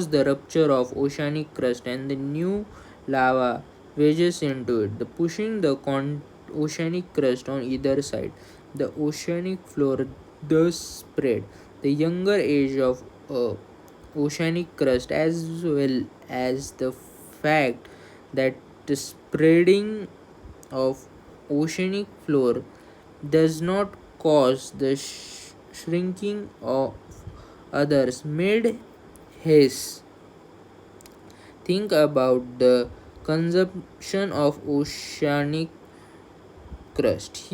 the rupture of oceanic crust and the new lava wedges into it, the pushing the oceanic crust on either side. The oceanic floor thus spread. The younger age of oceanic crust, as well as the fact that the spreading of oceanic floor does not cause the shrinking of others, made his think about the consumption of oceanic crust.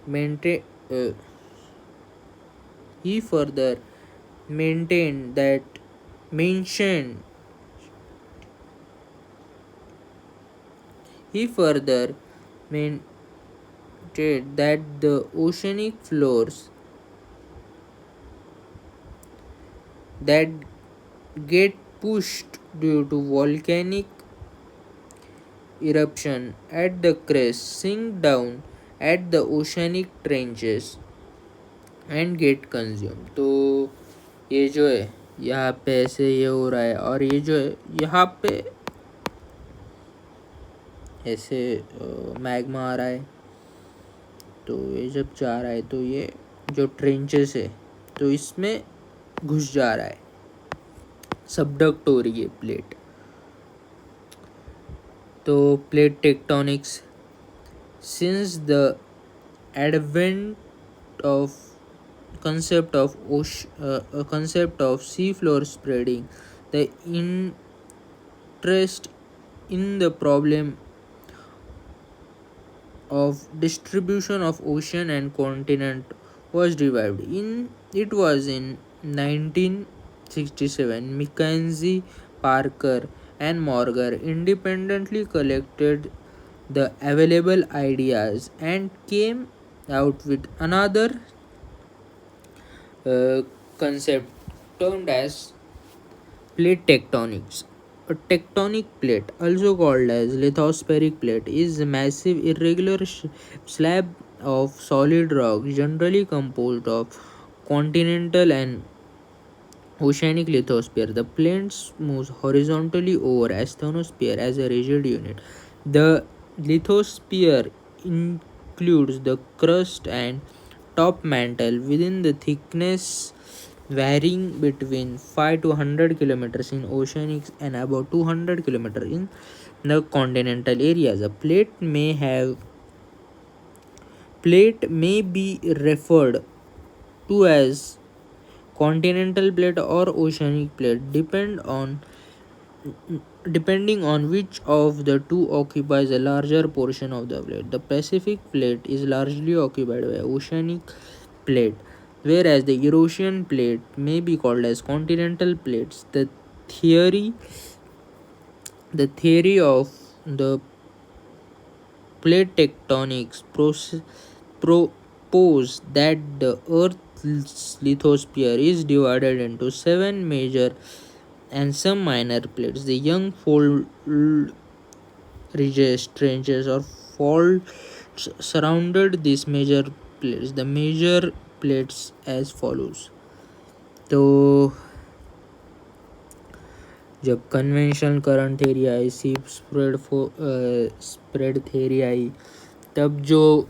Maintain, uh, he further maintained that mentioned he further maintained that the oceanic floors that get pushed due to volcanic eruption at the crest sink down at the oceanic trenches and get consumed. तो ये जो है यहाँ पे ऐसे ये हो रहा है और ये जो है यहाँ पे ऐसे मैग्मा आ रहा है। तो ये जब जा रहा है तो ये जो ट्रेंचेस है तो इसमें घुस जा रहा है, सबडक्ट हो रही है प्लेट। तो plate tectonics since the advent of concept of sea floor spreading, the interest in the problem of distribution of ocean and continent was revived. It was in 1967 Mackenzie, Parker, and Morgan independently collected the available ideas and came out with another uh, concept termed as plate tectonics. A tectonic plate, also called as lithospheric plate, is a massive irregular slab of solid rock, generally composed of continental and oceanic lithosphere. The plate moves horizontally over asthenosphere as a rigid unit. The lithosphere includes the crust and top mantle within the thickness varying between 5 to 100 kilometers in oceanic and about 200 kilometers in the continental areas. A plate may be referred to as continental plate or oceanic plate depending on which of the two occupies a larger portion of the plate. The Pacific plate is largely occupied by oceanic plate, whereas the Eurasian plate may be called as continental plates. Theory the theory of the plate tectonics propose that the Earth's lithosphere is divided into seven major and some minor plates. The young fold ridges, trenches, or faults surrounded these major plates. The major plates as follows. तो जब conventional current theory आई, सी spread theory आई, तब जो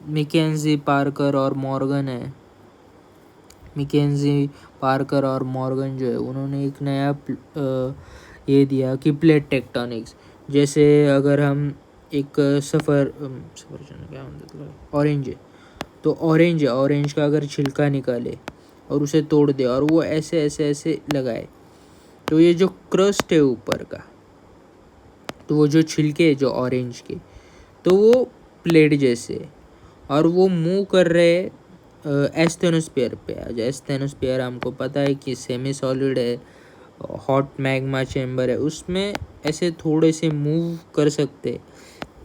McKenzie Parker और Morgan है, McKenzie Parker और Morgan जो है उन्होंने एक नया ये दिया कि प्लेट टेक्टोनिक्स। जैसे अगर हम एक सफरचंद क्या ऑरेंज है, तो ऑरेंज का अगर छिलका निकाले और उसे तोड़ दे और वो ऐसे ऐसे ऐसे लगाए, तो ये जो क्रस्ट है ऊपर का, तो वो जो छिलके है जो ऑरेंज के, तो वो प्लेट जैसे है और वो मूव कर रहे एस्थेनोस्फीयर पे। आज एस्थेनोस्फीयर हमको पता है कि सेमी सॉलिड है, हॉट मैग्मा चैम्बर है, उसमें ऐसे थोड़े से मूव कर सकते।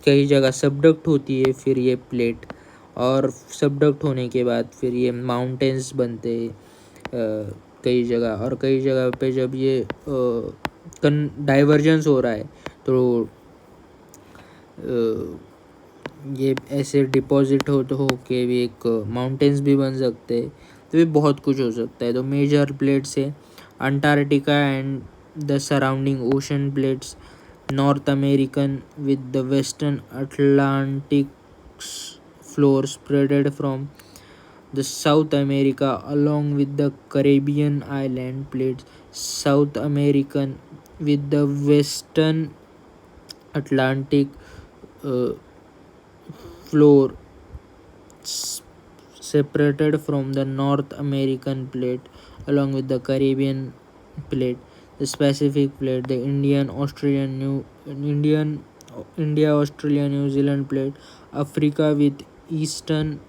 कई जगह सबडक्ट होती है फिर ये प्लेट, और सबडक्ट होने के बाद फिर ये माउंटेन्स बनते कई जगह। और कई जगह पे जब ये डाइवर्जेंस हो रहा है तो ये ऐसे डिपॉजिट हो के भी एक माउंटेन्स भी बन सकते हैं। तो ये बहुत कुछ हो सकता है। तो मेजर प्लेट्स है Antarctica and the surrounding ocean plates, north American with the western Atlantic floor spreaded from the South America along with the Caribbean island plates, South American with the western Atlantic uh, floor separated from the North American plate along with the Caribbean plate, the Pacific plate, the India, Australia, New Zealand plate, Africa with Eastern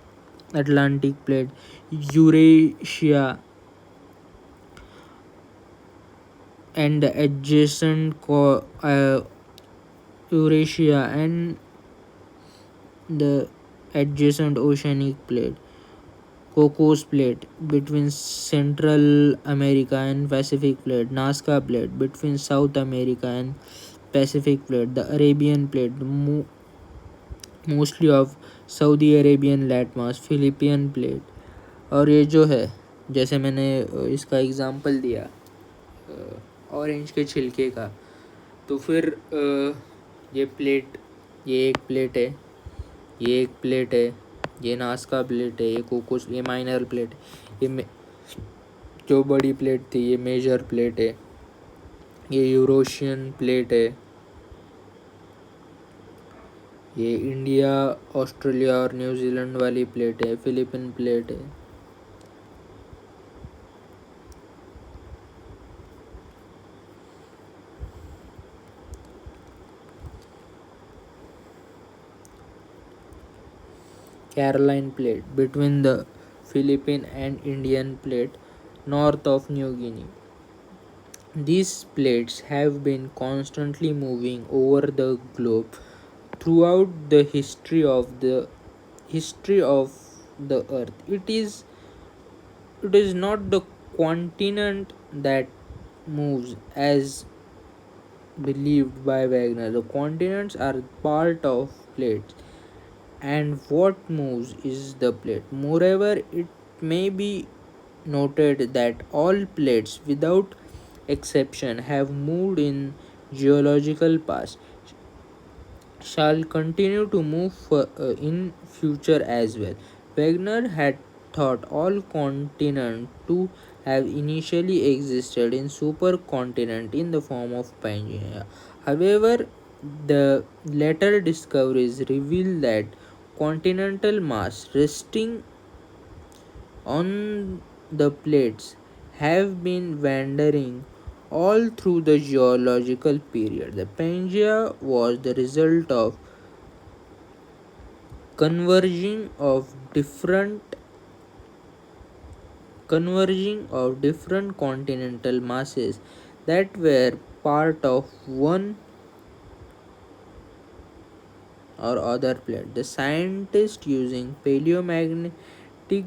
Atlantic plate, Eurasia and the adjacent Eurasia and the adjacent oceanic plate, Cocos Plate between Central America and Pacific Plate, Nazca Plate between South America and Pacific Plate, the Arabian Plate, mostly of Saudi Arabian landmass, Philippian plate. और ये जो है, जैसे मैंने इसका example दिया orange के छिलके का, तो फिर ये प्लेट, ये एक प्लेट है, ये एक प्लेट है, ये नास्का प्लेट है, ये कोकोस, ये माइनर प्लेट, जो बड़ी प्लेट थी ये मेजर प्लेट है, ये यूरोशियन प्लेट है, ये इंडिया, ऑस्ट्रेलिया और न्यूजीलैंड वाली प्लेट है, फिलिपिन प्लेट है। Caroline Plate between the Philippine and Indian Plate north of New Guinea. These plates have been constantly moving over the globe throughout the history of the earth. It is not the continent that moves as believed by Wagner. The continents are part of plates, and what moves is the plate. Moreover, it may be noted that all plates, without exception, have moved in geological past, shall continue to move in future as well. Wagner had thought all continents to have initially existed in supercontinent in the form of Pangea. However, the later discoveries reveal that continental mass resting on the plates have been wandering all through the geological period. The Pangea was the result of converging of different continental masses that were part of one or other plate. The scientists using paleomagnetic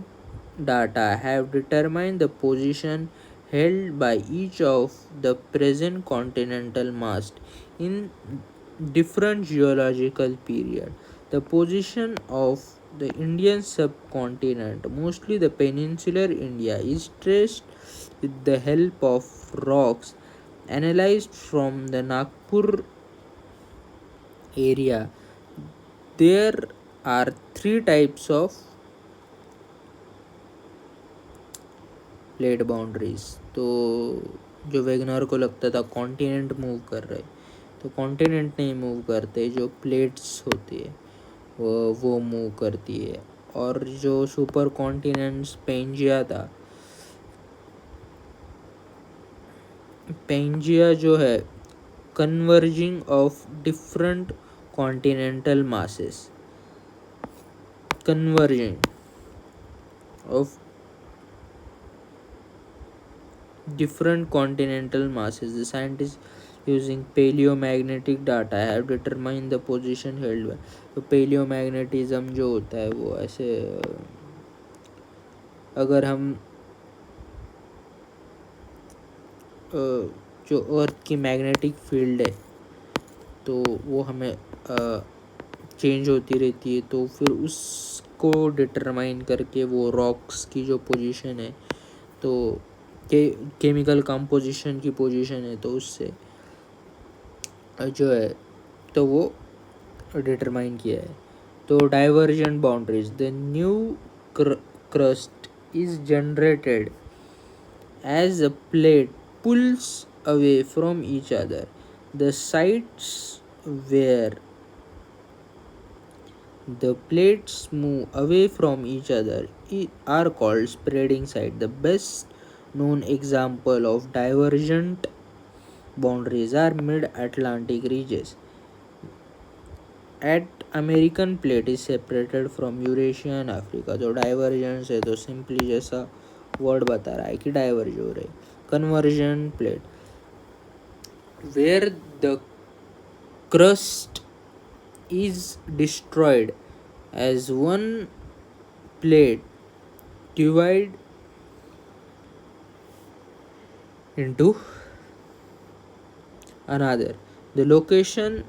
data have determined the position held by each of the present continental mass in different geological period. The position of the Indian subcontinent, mostly the peninsular India, is traced with the help of rocks analyzed from the Nagpur area. There are three types of plate boundaries. तो जो Wegener को लगता था continent move कर रहे, तो continent नहीं move करते, जो प्लेट्स होती है वो मूव करती है। और जो सुपर कॉन्टिनेंट्स पेंजिया था, पेंजिया जो है converging of different continental masses, converging of different continental masses. The scientists using paleomagnetic data have determined the position held by. तो paleomagnetism जो होता है वो ऐसे अगर हम जो अर्थ की मैग्नेटिक फील्ड है तो वो हमें चेंज होती रहती है, तो फिर उसको डिटरमाइन करके वो रॉक्स की जो पोजीशन है, तो केमिकल कंपोजिशन की पोजीशन है, तो उससे जो है तो वो डिटरमाइन किया है। तो divergent boundaries, the new crust is generated as a plate pulls away from each other. The sites where the plates move away from each other are called spreading sites. The best known example of divergent boundaries are mid-Atlantic ridges. At American plate is separated from Eurasia and Africa. तो divergence है तो simply जैसा word बता रहा है कि diverge हो रहे। Conversion plate, where the crust is destroyed as one plate divide into another. The location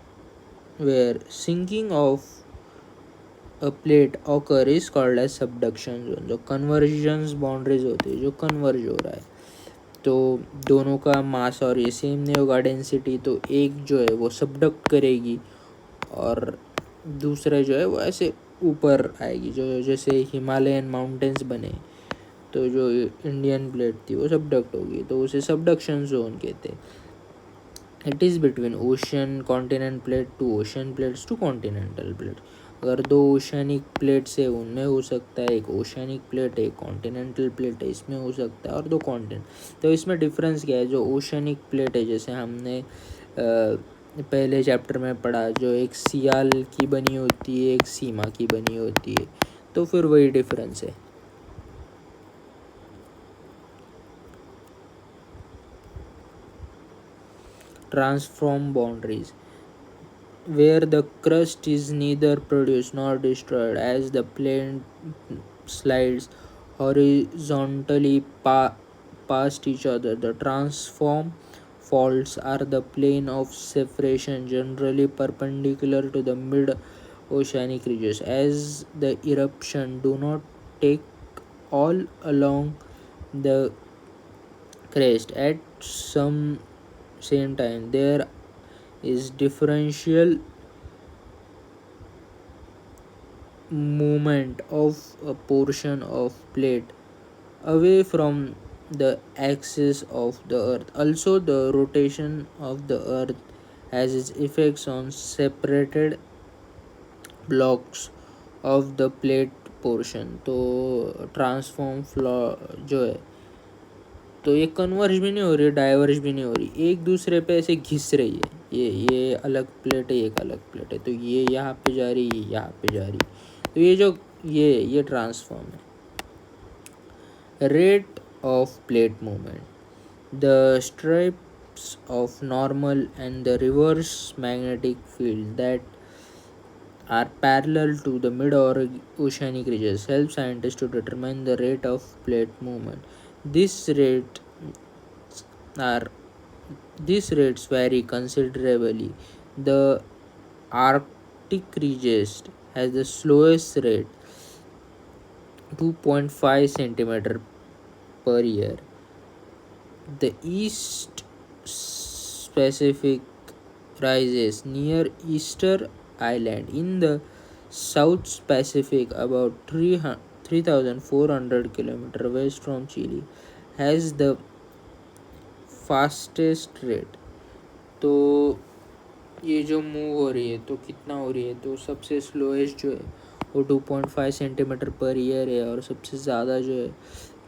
where sinking of a plate occur is called as subduction zone. जो कन्वर्जन्स बाउंड्रीज होती है, जो कन्वर्ज हो रहा है, तो दोनों का मास और ये सेम नहीं होगा डेंसिटी, तो एक जो है वो सबडक्ट करेगी और दूसरा जो है वो ऐसे ऊपर आएगी, जो जैसे हिमालयन माउंटेन्स बने तो जो इंडियन प्लेट थी वो सबडक्ट होगी, तो उसे सबडक्शन जोन कहते हैं. It is between ocean continent plate to ocean plates to continental plate. अगर दो ओशनिक प्लेट्स है उनमें हो सकता है, एक ओशनिक प्लेट है, कॉन्टिनेंटल प्लेट है, इसमें हो सकता है, और दो कॉन्टिनेंट. तो इसमें डिफरेंस क्या है? जो ओशनिक प्लेट है, जैसे हमने पहले चैप्टर में पढ़ा, जो एक सियाल की बनी होती है, एक सीमा की बनी होती है, तो फिर वही डिफरेंस है. Transform boundaries, where the crust is neither produced nor destroyed as the plane slides horizontally past each other. The transform faults are the plane of separation, generally perpendicular to the mid oceanic ridges, as the eruption do not take all along the crest at some same time. There is differential movement of a portion of plate away from the axis of the earth. Also, the rotation of the earth has its effects on separated blocks of the plate portion. तो transform flaw जो है, तो ये converge भी नहीं हो रही, diverge भी नहीं हो रही, एक दूसरे पे ऐसे घिस रही है. ये अलग प्लेट है, एक अलग प्लेट है, तो ये यहाँ पे जा रही, ये यहाँ पे जा रही. तो ये जो ये ट्रांसफॉर्म है. Rate of plate movement, the stripes of normal and the reverse magnetic field that are parallel to the mid or oceanic ridges help scientists to determine the rate of plate movement. This rate are these rates vary considerably. The Arctic ridges has the slowest rate, 2.5 centimeter per year. The East Pacific rises near Easter Island in the South Pacific, about 3,400 km west from Chile, has the fastest rate. तो ये जो move हो रही है तो कितना हो रही है, तो सबसे स्लोएस्ट जो है वो 2.5 सेंटीमीटर पर ईयर है, और सबसे ज़्यादा जो है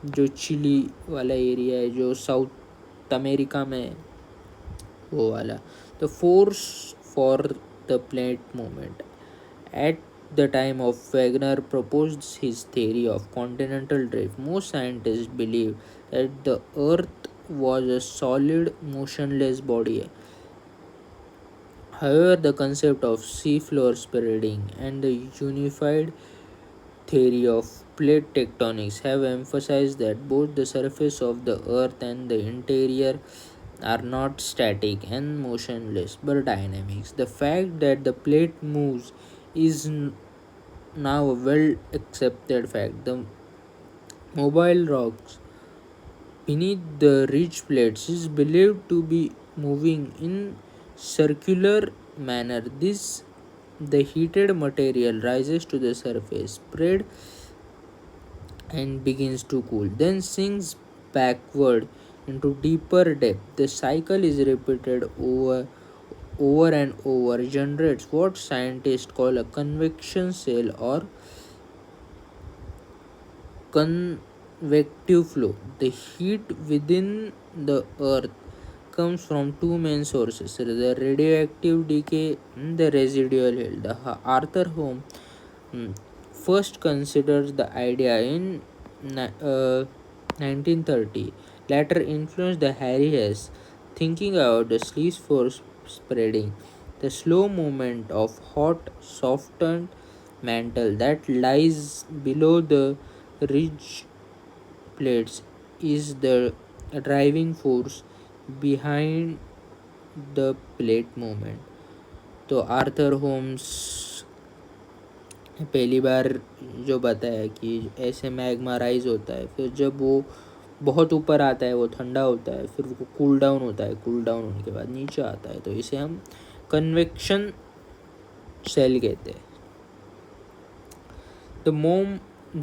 जो चिली वाला एरिया है जो साउथ अमेरिका में है, वो वाला. The force for the plate movement. At the time of Wagner proposed his theory of continental drift, most scientists believe that the earth was a solid motionless body. However, the concept of seafloor spreading and the unified theory of plate tectonics have emphasized that both the surface of the earth and the interior are not static and motionless but dynamics. The fact that the plate moves is now a well accepted fact. The mobile rocks beneath the ridge plates is believed to be moving in circular manner. This the heated material rises to the surface, spread and begins to cool, then sinks backward into deeper depth. The cycle is repeated over and over, generates what scientists call a convection cell or convective flow. The heat within the earth comes from two main sources, the radioactive decay and the residual heat. The Arthur Holm first considered the idea in 1930, later influenced the Harry Hess thinking about the sleeves for spreading, the slow movement of hot, softened mantle that lies below the ridge plates is the driving force behind the plate movement. तो Arthur Holmes पहली बार जो बताया कि ऐसे magma rise होता है, फिर जब वो बहुत ऊपर आता है वो ठंडा होता है, फिर वो कूल डाउन होता है, कूल डाउन होने के बाद नीचे आता है, तो इसे हम कन्वेक्शन सेल कहते हैं. The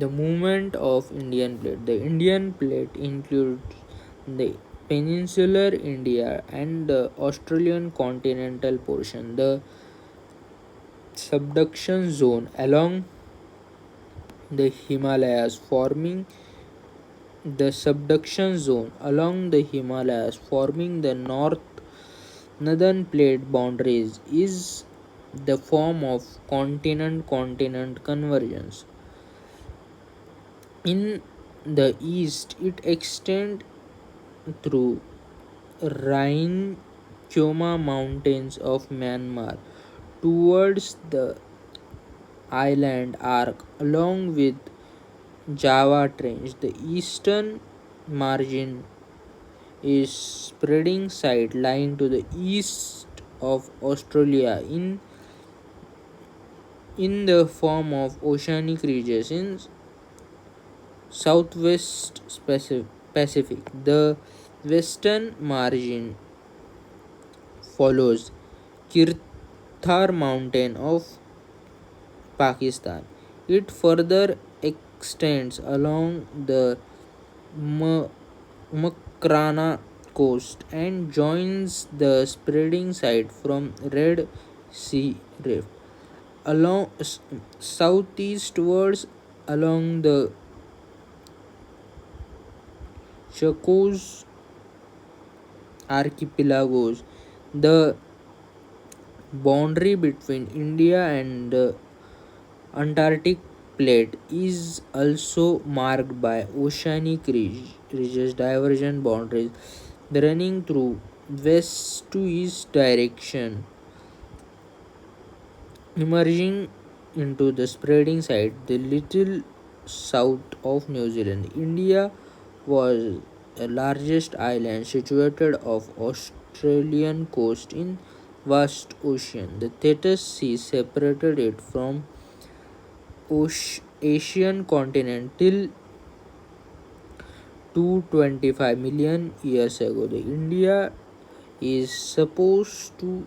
movement of Indian plate. The Indian plate includes the peninsular India and the Australian continental portion. Subduction zone along the Himalayas forming the subduction zone along the Himalayas forming the northern plate boundaries is the form of continent convergence. In the east, it extends through Rhine Choma mountains of Myanmar towards the island arc along with Java Trench. The eastern margin is spreading side lying to the east of Australia in the form of oceanic ridges in southwest Pacific. The western margin follows Kirthar mountain of Pakistan. It further extends along the Makrana coast and joins the spreading side from Red Sea Rift along southeastwards along the Chacos archipelagos. The boundary between India and the Antarctic plate is also marked by oceanic ridges, divergent boundaries running through west to east direction, emerging into the spreading side, the little south of New Zealand. India was the largest island situated off Australian coast in vast ocean. The Thetis Sea separated it from Asian continent till 225 million years ago. The India is supposed to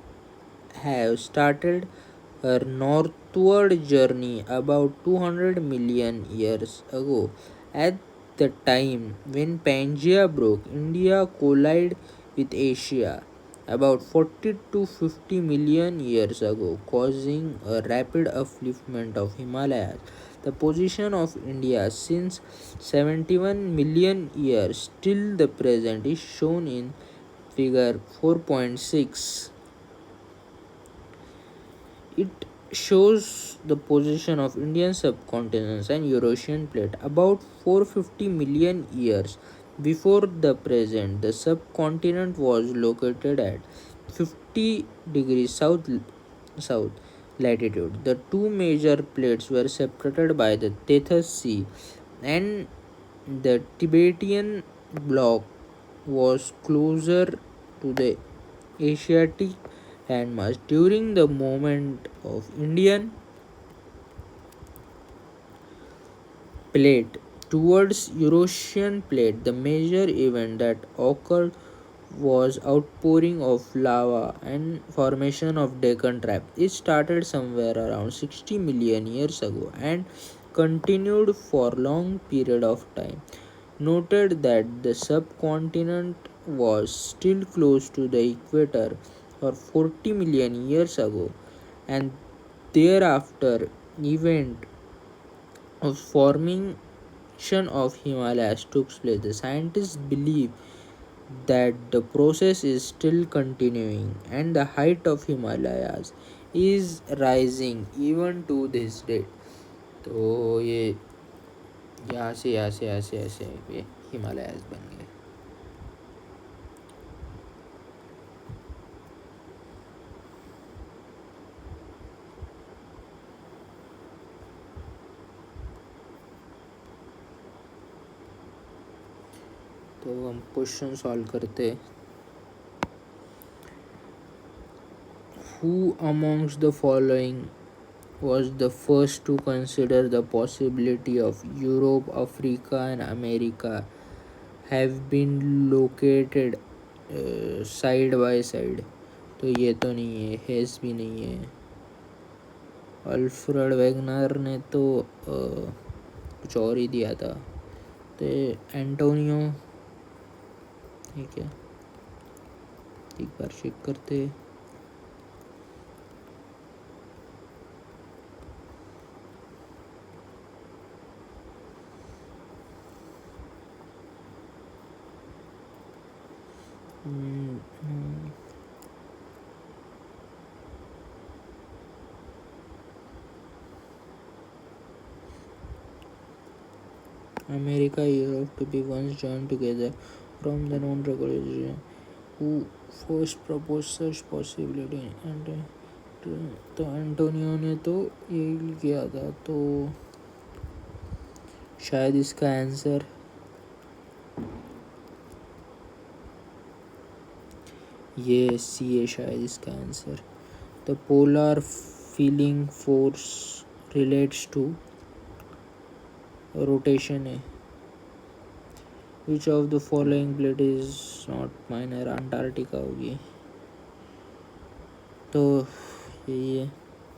have started her northward journey about 200 million years ago. At the time when Pangea broke, India collided with Asia about 40 to 50 million years ago, causing a rapid upliftment of Himalayas. The position of India since 71 million years till the present is shown in figure 4.6. It shows the position of Indian subcontinent and Eurasian plate about 450 million years before the present. The subcontinent was located at 50 degrees south latitude. The two major plates were separated by the Tethys Sea, and the Tibetan bloc was closer to the Asiatic landmass. During the movement of Indian plate towards Eurasian plate, the major event that occurred was outpouring of lava and formation of Deccan Trap. It started somewhere around 60 million years ago and continued for long period of time. Noted that the subcontinent was still close to the equator for 40 million years ago, and thereafter event of formation of Himalayas took place. The scientists believe that the process is still continuing and the height of Himalayas is rising even to this day. तो ये यहाँ से ऐसे ये हिमालयाज बन गए. तो हम क्वेश्चन सॉल्व करते. Who amongst the following was the first to consider the possibility of Europe, Africa, and America have been located side by side? तो ये तो नहीं है, हेस भी नहीं है. अल्फ्रेड वेगनर ने तो कुछ और ही दिया था. तो एंटोनियो, ठीक है, एक बार चेक करते. America, Europe to be once joined together from the non-regulation. Who first proposed such possibility? And तो एंटोनियो ने तो यही किया था. तो शायद इसका आंसर ये सी है. शायद इसका answer. The polar fleeing force relates to rotation है. Which of the following plate is not minor? Antarctica होगी. तो यही है.